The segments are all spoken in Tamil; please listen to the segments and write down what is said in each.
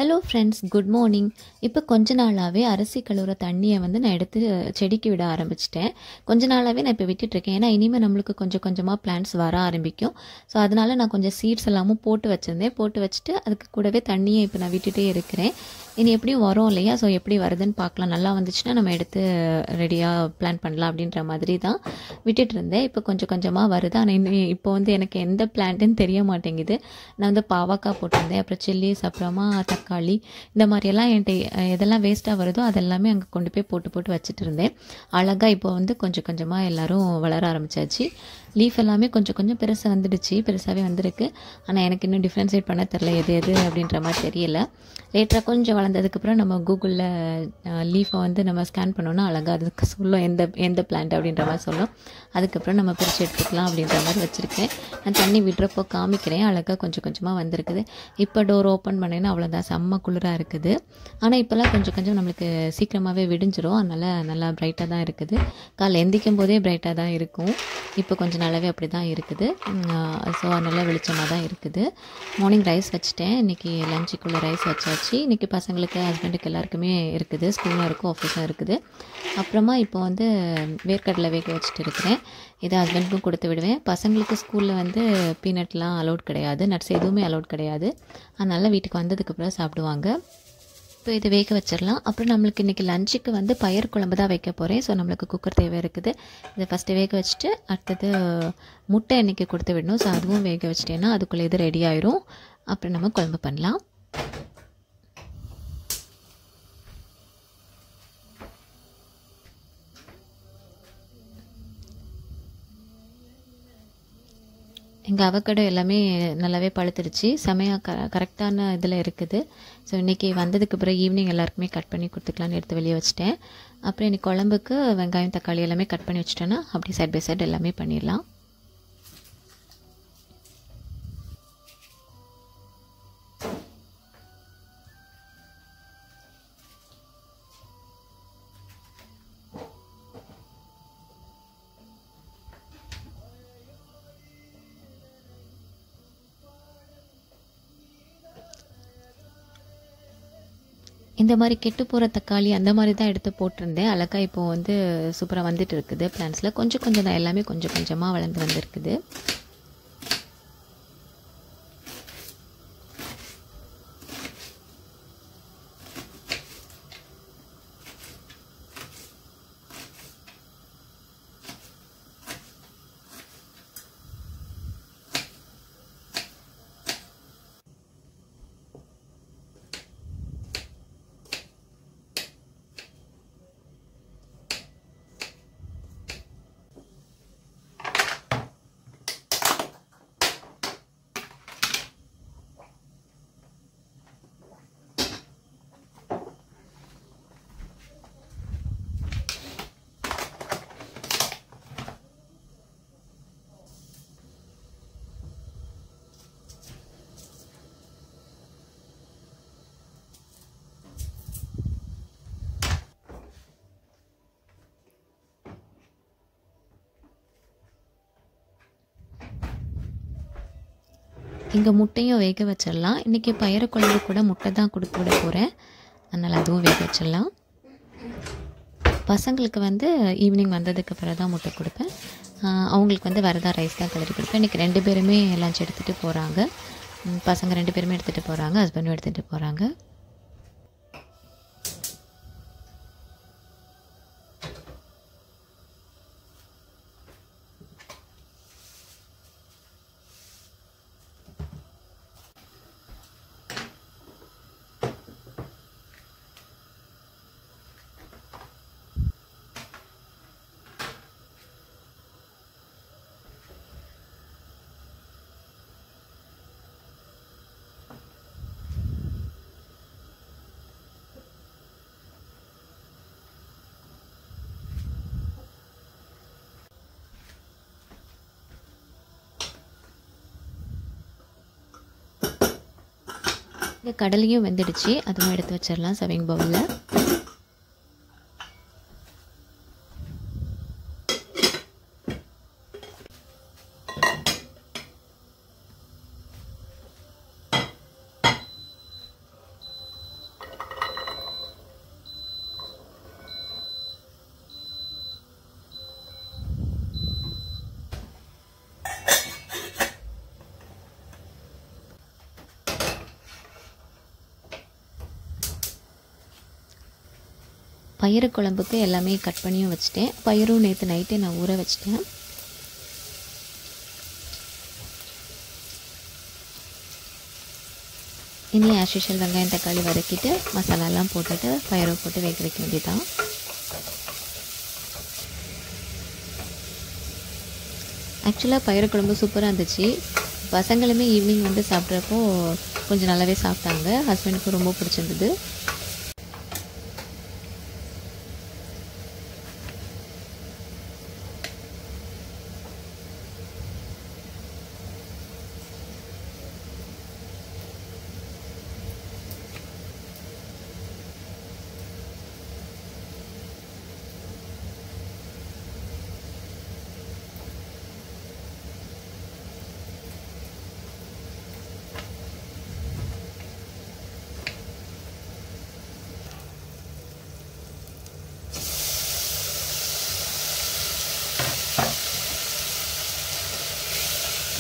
Hello friends, good morning. இப்போ கொஞ்ச நாளாகவே அரிசி கழுவுற தண்ணியை நான் எடுத்து செடிக்கு விட ஆரம்பிச்சிட்டேன். கொஞ்ச நாளாகவே நான் இப்போ விட்டுட்ருக்கேன். ஏன்னா இனிமேல் நம்மளுக்கு கொஞ்சம் கொஞ்சமாக பிளான்ட்ஸ் வர ஆரம்பிக்கும். ஸோ அதனால் நான் கொஞ்சம் சீட்ஸ் எல்லாமும் போட்டு வச்சுருந்தேன். போட்டு வச்சுட்டு அதுக்கு கூடவே தண்ணியை இப்போ நான் விட்டுட்டே இருக்கிறேன். இனி எப்படியும் வரும் இல்லையா? ஸோ எப்படி வருதுன்னு பார்க்கலாம். நல்லா வந்துச்சுன்னா நம்ம எடுத்து ரெடியாக பிளான் பண்ணலாம் அப்படின்ற மாதிரி தான் விட்டுட்டு இருந்தேன். இப்போ கொஞ்சம் கொஞ்சமாக வருது. ஆனால் இன்னும் இப்போ எனக்கு எந்த பிளான்ட்டுன்னு தெரிய மாட்டேங்குது. நான் பாவக்காய் போட்டிருந்தேன், அப்புறம் சில்லிஸ், அப்புறமா தக்காளி, இந்த மாதிரியெல்லாம் என்கிட்ட எதெல்லாம் வேஸ்ட்டாக வருதோ அதெல்லாமே அங்கே கொண்டு போய் போட்டு வச்சுட்டு இருந்தேன். அழகாக இப்போ கொஞ்சம் கொஞ்சமாக எல்லோரும் வளர ஆரம்பித்தாச்சு. லீஃப் எல்லாமே கொஞ்சம் கொஞ்சம் பெருசாகவே வந்திருக்கு. ஆனால் எனக்கு இன்னும் டிஃப்ரென்ஷியேட் பண்ண தெரில, எது அப்படின்ற மாதிரி தெரியல. லேட்டராக கொஞ்சம் வளர்ந்ததுக்கப்புறம் நம்ம கூகுளில் லீஃபை நம்ம ஸ்கேன் பண்ணோன்னா அழகாக அதுக்கு சொல்லும் எந்த பிளான்ட் அப்படின்ற மாதிரி சொல்லும். அதுக்கப்புறம் நம்ம பிரித்து எடுத்துக்கலாம் அப்படின்ற மாதிரி வச்சுருக்கேன். நான் தண்ணி விடுறப்போ காமிக்கிறேன். அழகாக கொஞ்சம் கொஞ்சமாக வந்திருக்குது. இப்போ டோர் ஓப்பன் பண்ணேன்னா அவ்வளோதான், செம்ம குளிராக இருக்குது. ஆனால் இப்போல்லாம் கொஞ்சம் கொஞ்சம் நம்மளுக்கு சீக்கிரமாகவே விடிஞ்சிரும். அதனால் நல்லா பிரைட்டாக தான் இருக்குது. காலைல எந்திக்கும் போதே பிரைட்டாக தான் இருக்கும். இப்போ கொஞ்சம் நாளாகவே அப்படி தான் இருக்குது. ஸோ நல்லா வெளிச்சமாக தான் இருக்குது. மார்னிங் ரைஸ் வச்சுட்டேன். இன்றைக்கி லஞ்சுக்குள்ளே ரைஸ் வச்சாச்சு. இன்றைக்கி பசங்களுக்கு, ஹஸ்பண்டுக்கு எல்லாருக்குமே இருக்குது. ஸ்கூலும் இருக்குது, ஆஃபீஸும் இருக்குது. அப்புறமா இப்போ வேர்க்கடலை வேக வச்சுட்டு இருக்கிறேன். இதை ஹஸ்பண்டுக்கும் கொடுத்து விடுவேன். பசங்களுக்கு ஸ்கூலில் பீனட்லாம் அலோட் கிடையாது, நட்ஸ் எதுவுமே அலோட் கிடையாது. அதனால் வீட்டுக்கு வந்ததுக்கப்புறம் சாப்பிடுவாங்க. இப்போ இதை வேக வச்சிடலாம். அப்புறம் நம்மளுக்கு இன்றைக்கி லஞ்சுக்கு பயிர் குழம்பு தான் வைக்க போகிறேன். ஸோ நம்மளுக்கு குக்கர் தேவை இருக்குது. இதை ஃபஸ்ட்டு வேக வச்சுட்டு அடுத்தது முட்டை இன்றைக்கி கொடுத்து விடணும். ஸோ அதுவும் வேக வச்சிட்டேன்னா அதுக்குள்ளே இது ரெடி ஆயிரும். அப்புறம் நம்ம குழம்பு பண்ணலாம். எங்கள் அவக்கடை எல்லாமே நல்லாவே பழுத்துடுச்சு. செமையாக கரெக்டான இதில் இருக்குது. ஸோ இன்றைக்கி வந்ததுக்கு அப்புறம் ஈவினிங் எல்லாருக்குமே கட் பண்ணி கொடுத்துக்கலான்னு எடுத்து வெளியே வச்சுட்டேன். அப்புறம் இன்றைக்கி குழம்புக்கு வெங்காயம், தக்காளி எல்லாமே கட் பண்ணி வச்சுட்டேன்னா அப்படி சைட் பை சைட் எல்லாமே பண்ணிடலாம். இந்த மாதிரி கெட்டு போகிற தக்காளி அந்த மாதிரி தான் எடுத்து போட்டிருந்தேன். அழகாக இப்போ சூப்பராக வந்துட்டு இருக்குது. பிளான்ஸில் கொஞ்சம் கொஞ்சம் தான், எல்லாமே கொஞ்சம் கொஞ்சமாக வளர்ந்து வந்திருக்குது. இங்கே முட்டையும் வேக வச்சிடலாம். இன்றைக்கி பயிறு குழம்பு கூட முட்டை தான் கொடுத்து விட போகிறேன். அதனால் அதுவும் வேக வச்சிடலாம். பசங்களுக்கு ஈவினிங் வந்ததுக்கு பிறகு தான் முட்டை கொடுப்பேன். அவங்களுக்கு வரதா ரைஸ் தான் கிளறி கொடுப்பேன். இன்றைக்கி 2 பேருமே லஞ்ச் எடுத்துகிட்டு போகிறாங்க. பசங்க 2 பேருமே எடுத்துகிட்டு போகிறாங்க, ஹஸ்பண்டும் எடுத்துகிட்டு போகிறாங்க. இந்த கடலையும் வெந்துடுச்சு. அதுவும் எடுத்து வச்சிடலாம் சர்விங் பவுலில். பயிறு குழம்புக்கு எல்லாமே கட் பண்ணியும் வச்சுட்டேன். பயிரும் நேற்று நைட்டே நான் ஊற வச்சிட்டேன். இனி ஆஸ் யூஷுவல் வெங்காயம் தக்காளி வதக்கிட்டு மசாலாலாம் போட்டுட்டு பயிரை போட்டு வேக வைக்க வேண்டியதான். ஆக்சுவலாக பயிறு குழம்பு சூப்பராக இருந்துச்சு. பசங்களுமே ஈவினிங் வந்து சாப்பிட்றப்போ கொஞ்சம் நல்லாவே சாப்பிட்டாங்க. ஹஸ்பண்டுக்கும் ரொம்ப பிடிச்சிருந்தது.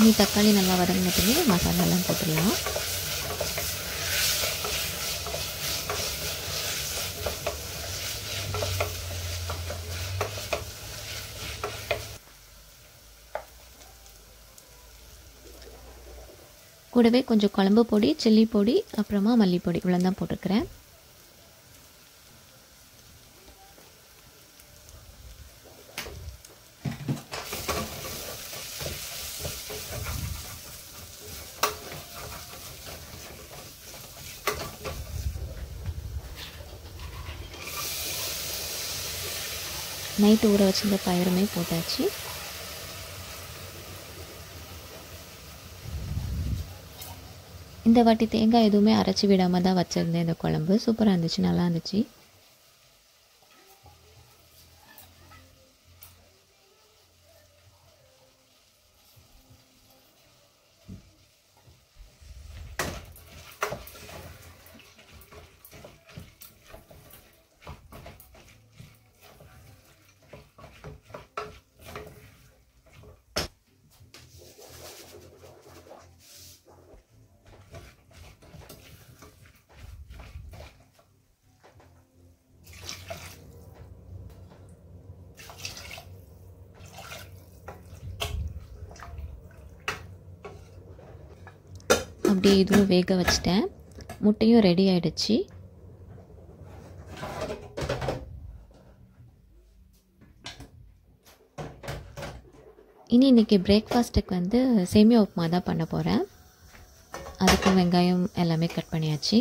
இனி தக்காளி நல்லா வதங்கினதுமே மசாலாலாம் போட்டுடலாம். கூடவே கொஞ்சம் குழம்பு பொடி, சில்லி பொடி, அப்புறமா மல்லிப்பொடி இவ்வளோ தான் போட்டுருக்கிறேன். நைட்டு ஊற வச்சிருந்த பயிறுமே போட்டாச்சு. இந்த வாட்டி தேங்காய் எதுவுமே அரைச்சி விடாமல் தான் வச்சுருந்தேன். இந்த குழம்பு சூப்பராக இருந்துச்சு, நல்லா இருந்துச்சு. அப்படியே இதுவும் வேக வச்சிட்டேன். முட்டையும் ரெடி ஆகிடுச்சு. இன்றைக்கி பிரேக்ஃபாஸ்ட்டுக்கு வந்து சேமியா உப்புமா தான் பண்ண போகிறேன். அதுக்கு வெங்காயம் எல்லாமே கட் பண்ணியாச்சு.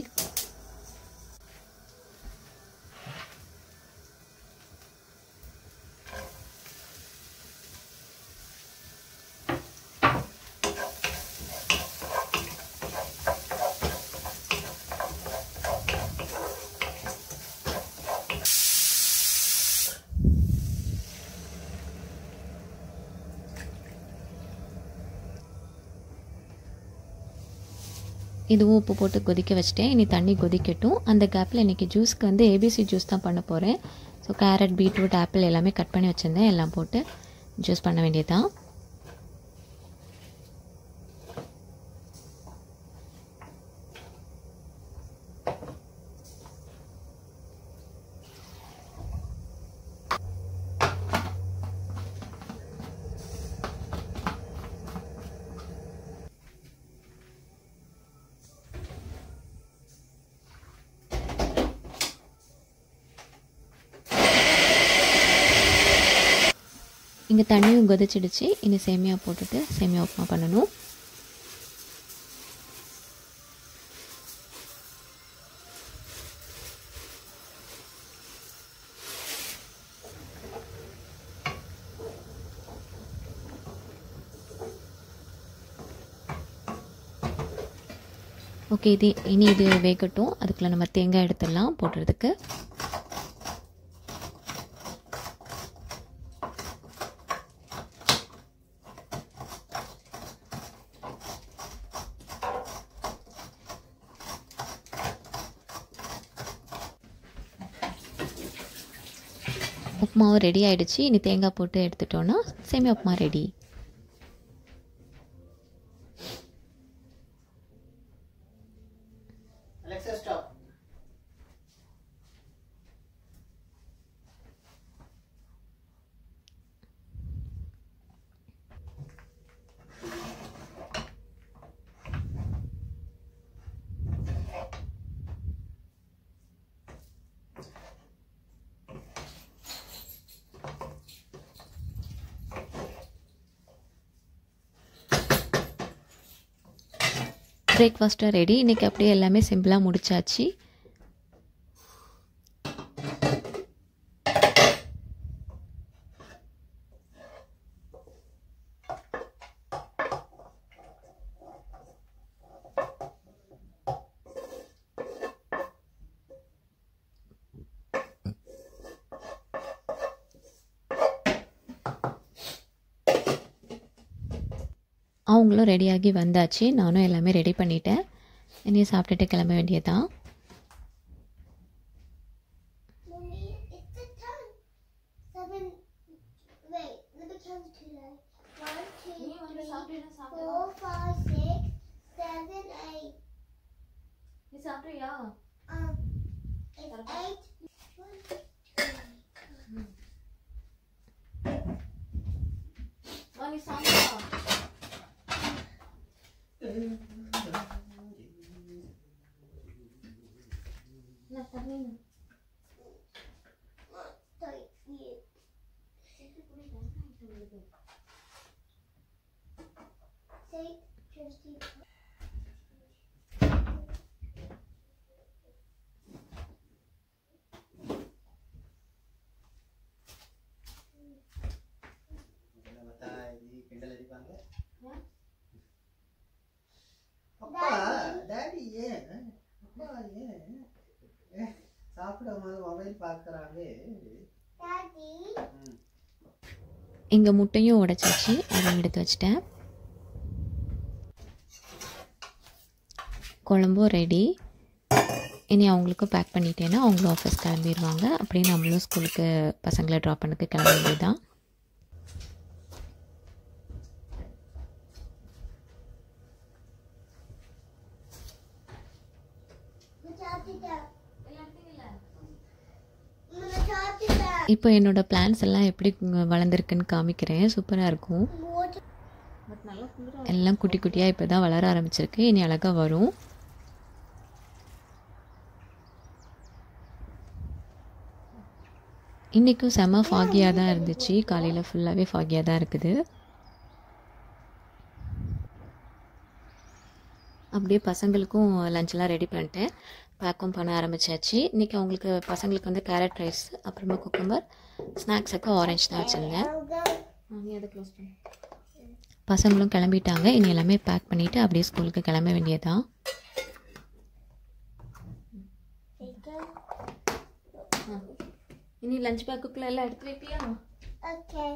இதுவும் உப்பு போட்டு கொதிக்க வச்சிட்டேன். இனி தண்ணி கொதிக்கட்டும். அந்த கேப்பில் இன்றைக்கி ஜூஸ்க்கு வந்து ஏபிசி ஜூஸ் தான் பண்ண போகிறேன். ஸோ கேரட், பீட்ரூட், ஆப்பிள் எல்லாமே கட் பண்ணி வச்சுருந்தேன். எல்லாம் போட்டு ஜூஸ் பண்ண வேண்டியதுதான். இங்கே தண்ணியும் கொதிச்சிடுச்சு. இனி சேமியா போட்டுட்டு சேமியா உப்புமா பண்ணணும். ஓகே, இனி இது வேகட்டும். அதுக்குள்ளே நம்ம தேங்காய் எடுத்துடலாம் போடுறதுக்கு. உப்புமாவும் ரெடி ஆகிடுச்சு. இனி தேங்காய் போட்டு எடுத்துட்டோன்னா சேமியா உப்புமா ரெடி. பிரேக்ஃபாஸ்ட்டும் ரெடி. இன்றைக்கி அப்படியே எல்லாமே சிம்பிளாக முடிச்சாச்சு. அவங்களும் ரெடியாகி வந்தாச்சு. நானும் எல்லாமே ரெடி பண்ணிட்டேன். இனி சாப்பிட்டுட்டு கிளம்ப வேண்டியதான். இங்கே முட்டையும் உடைச்சாச்சு, அதை எடுத்து வச்சிட்டேன். குழம்பும் ரெடி. இனி அவங்களுக்கும் பேக் பண்ணிட்டேன்னா அவங்களும் ஆஃபீஸ் கிளம்பிடுவாங்க. அப்படியே நம்மளும் ஸ்கூலுக்கு பசங்களை ட்ராப் பண்ணதுக்கு கிளம்ப வேண்டியதுதான். இப்போ என்னோடய பிளான்ஸ் எல்லாம் எப்படி வளர்ந்துருக்குன்னு காமிக்கிறேன். சூப்பராக இருக்கும். எல்லாம் குட்டி குட்டியாக இப்போ தான் வளர ஆரம்பிச்சிருக்கு. இனி அழகாக வரும். இன்றைக்கும் செம்ம ஃபாகியாக தான் இருந்துச்சு. காலையில் ஃபுல்லாகவே ஃபாகியாக தான் இருக்குது. அப்படியே பசங்களுக்கும் லஞ்செலாம் ரெடி பண்ணிட்டேன். பேக்கும் பண்ண ஆரம்பித்தாச்சு. இன்றைக்கி அவங்களுக்கு பசங்களுக்கு வந்து கேரட் ரைஸ், அப்புறமா குக்கும்பர், ஸ்நாக்ஸுக்கு ஆரஞ்சு தான் வச்சுருந்தேன். பசங்களும் கிளம்பிட்டாங்க. இனி எல்லாமே பேக் பண்ணிவிட்டு அப்படியே ஸ்கூலுக்கு கிளம்ப வேண்டியதான். இனி லஞ்ச் பேக்குக்குள்ள எல்லாம் எடுத்து வைப்பியா? Okay.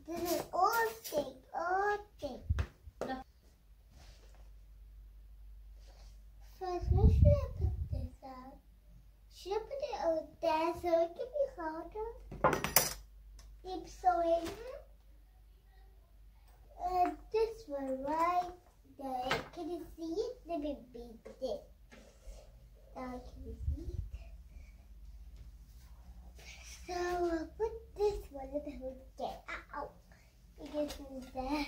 This is all steak. First, where should I put this out? Should I put it out there so it can be harder? Keep sewing it. This one right there. Can you see it? Let me beat it. Now can you see it? So I'll put this one in the get out. Because it's there.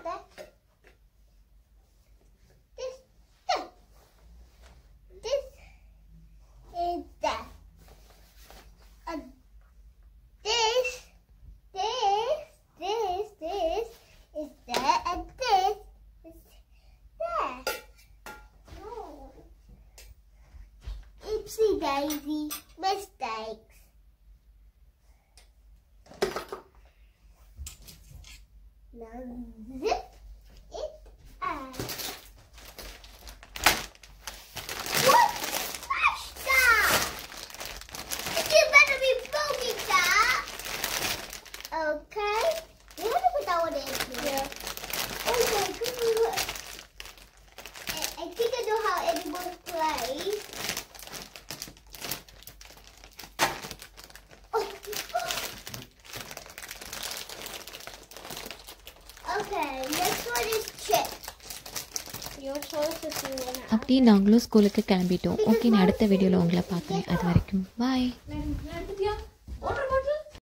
That. This is that. And this is there, and this is there. Oh. Oopsie daisy, mistakes. Now zip it out. What? Smash that! You better be filming that. Okay. You have to put that one in here. Okay, good. I think I know how animals play. Okay, next one is chips. Your choice if you want to. அப்படியே நாங்களும் ஸ்கூலுக்கு கிளம்பிட்டோம். ஓகே, நான் அடுத்த வீடியோவில் உங்களை பார்க்குறேன். அது வரைக்கும் பாய்.